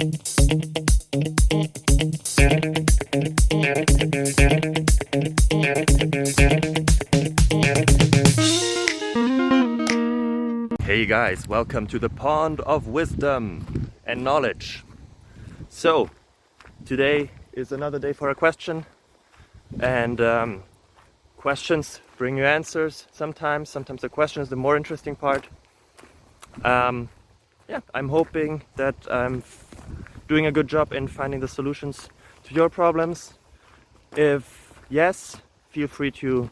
Hey guys, welcome to the pond of wisdom and knowledge. So, today is another day for a question, and questions bring you answers sometimes the question is the more interesting part. I'm hoping that I'm doing a good job in finding the solutions to your problems. If yes, feel free to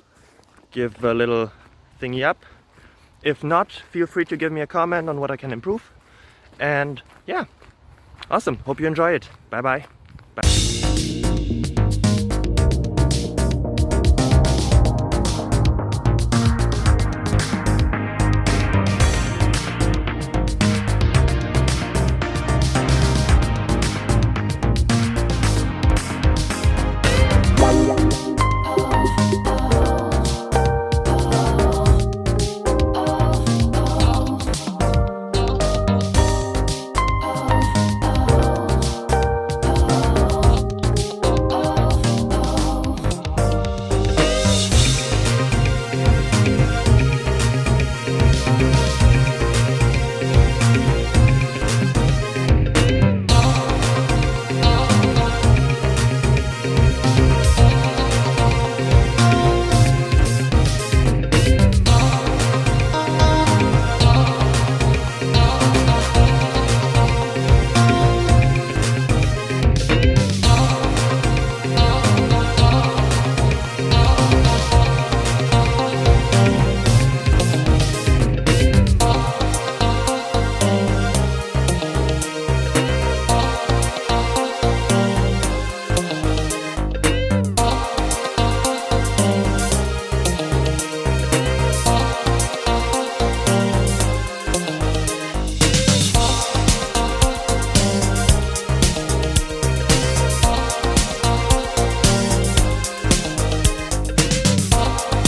give a little thingy up. If not, feel free to give me a comment on what I can improve. And yeah, awesome. Hope you enjoy it. Bye bye.